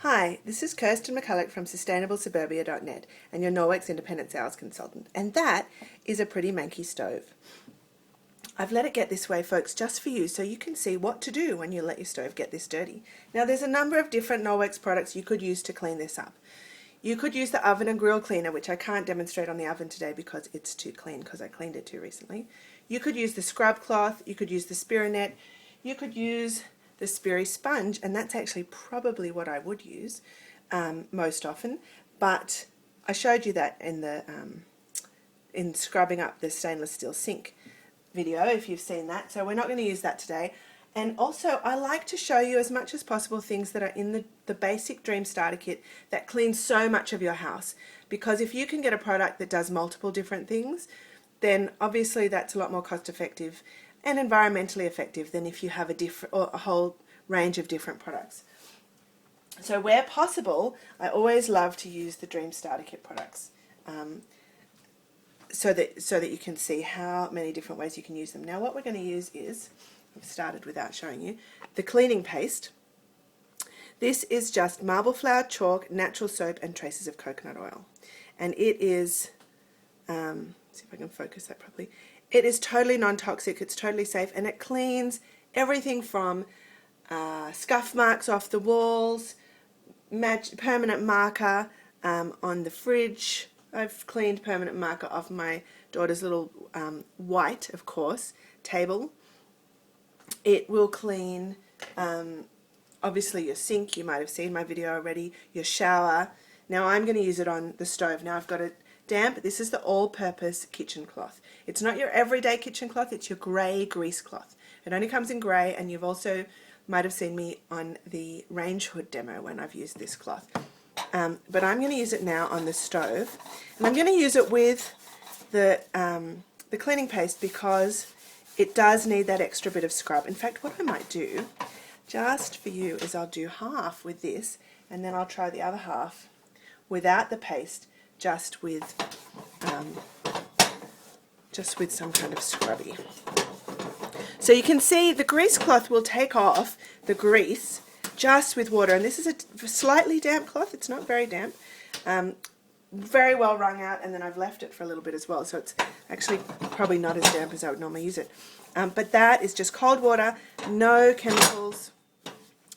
Hi, this is Kirsten McCulloch from sustainablesuburbia.net and your Norwex independent sales consultant, and that is a pretty manky stove. I've let it get this way, folks, just for you so you can see what to do when you let your stove get this dirty. Now, there's a number of different Norwex products you could use to clean this up. You could use the oven and grill cleaner, which I can't demonstrate on the oven today because it's too clean because I cleaned it too recently. You could use the scrub cloth, you could use the Spirit, you could use the Spirit sponge, and that's actually probably what I would use most often, but I showed you that in the in scrubbing up the stainless steel sink video, if you've seen that, so we're not going to use that today. And also, I like to show you as much as possible things that are in the basic Dream Starter Kit that cleans so much of your house, because if you can get a product that does multiple different things, then obviously that's a lot more cost effective and environmentally effective than if you have a whole range of different products. So where possible, I always love to use the Dream Starter Kit products so that you can see how many different ways you can use them. Now what we're going to use is, I've started without showing you, the cleaning paste. This is just marble flour, chalk, natural soap and traces of coconut oil. And it is, see if I can focus that properly, it is totally non-toxic, it's totally safe, and it cleans everything from scuff marks off the walls, permanent marker on the fridge. I've cleaned permanent marker off my daughter's little white, of course, table. It will clean obviously your sink, you might have seen my video already, your shower. Now I'm going to use it on the stove. Now I've got it damp. This is the all-purpose kitchen cloth. It's not your everyday kitchen cloth, it's your grey grease cloth. It only comes in grey, and you've also might have seen me on the range hood demo when I've used this cloth. But I'm going to use it now on the stove, and I'm going to use it with the cleaning paste because it does need that extra bit of scrub. In fact, what I might do just for you is I'll do half with this, and then I'll try the other half without the paste, just with some kind of scrubby. So you can see the grease cloth will take off the grease just with water, and this is a slightly damp cloth. It's not very damp, very well wrung out, and then I've left it for a little bit as well, so it's actually probably not as damp as I would normally use it. But that is just cold water, no chemicals,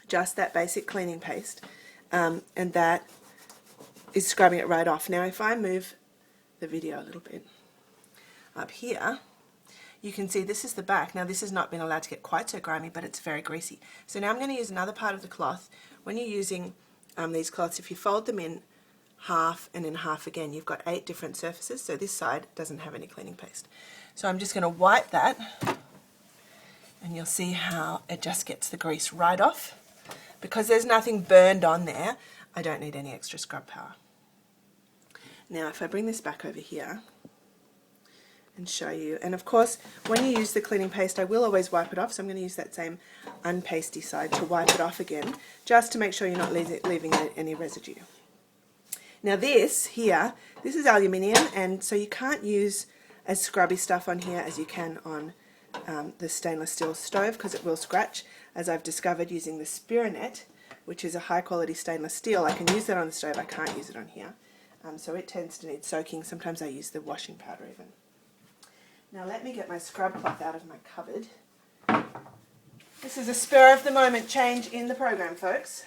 just that basic cleaning paste, and that is scrubbing it right off. Now if I move the video a little bit up here, you can see this is the back. Now this has not been allowed to get quite so grimy, but it's very greasy. So now I'm going to use another part of the cloth. When you're using these cloths, if you fold them in half and in half again, you've got 8 different surfaces, so this side doesn't have any cleaning paste. So I'm just going to wipe that, and you'll see how it just gets the grease right off. Because there's nothing burned on there, I don't need any extra scrub power. Now if I bring this back over here and show you, and of course when you use the cleaning paste I will always wipe it off, so I'm going to use that same unpasty side to wipe it off again, just to make sure you're not leaving any residue. Now this here, this is aluminium, and so you can't use as scrubby stuff on here as you can on the stainless steel stove, because it will scratch, as I've discovered using the Spirit, which is a high quality stainless steel. I can use that on the stove, I can't use it on here. So it tends to need soaking. Sometimes I use the washing powder even. Now let me get my scrub cloth out of my cupboard. This is a spur of the moment change in the program, folks.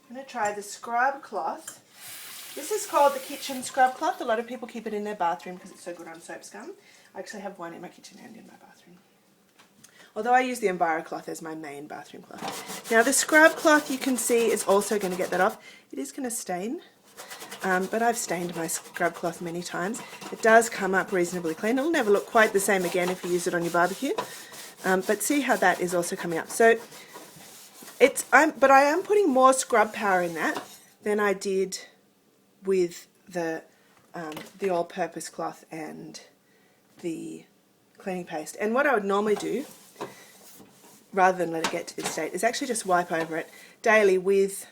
I'm going to try the scrub cloth. This is called the kitchen scrub cloth. A lot of people keep it in their bathroom because it's so good on soap scum. I actually have one in my kitchen and in my bathroom. Although I use the Enviro cloth as my main bathroom cloth. Now the scrub cloth, you can see, is also going to get that off. It is going to stain, but I've stained my scrub cloth many times. It does come up reasonably clean. It'll never look quite the same again if you use it on your barbecue. But see how that is also coming up. So but I am putting more scrub power in that than I did with the all-purpose cloth and the cleaning paste. And what I would normally do, rather than let it get to this state, is actually just wipe over it daily with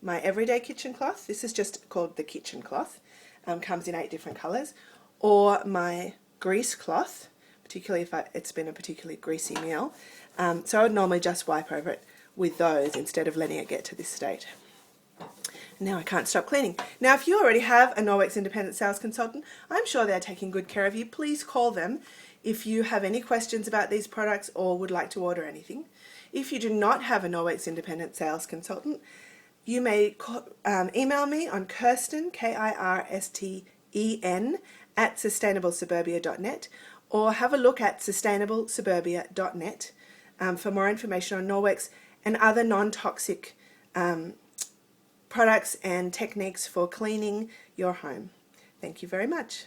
my everyday kitchen cloth. This is just called the kitchen cloth, comes in 8 different colours, or my grease cloth, particularly if it's been a particularly greasy meal. So I would normally just wipe over it with those instead of letting it get to this state. Now I can't stop cleaning. Now, if you already have a Norwex independent sales consultant, I'm sure they're taking good care of you. Please call them if you have any questions about these products or would like to order anything. If you do not have a Norwex independent sales consultant, you may email me on Kirsten, Kirsten, at sustainablesuburbia.net, or have a look at sustainablesuburbia.net for more information on Norwex and other non-toxic products and techniques for cleaning your home. Thank you very much.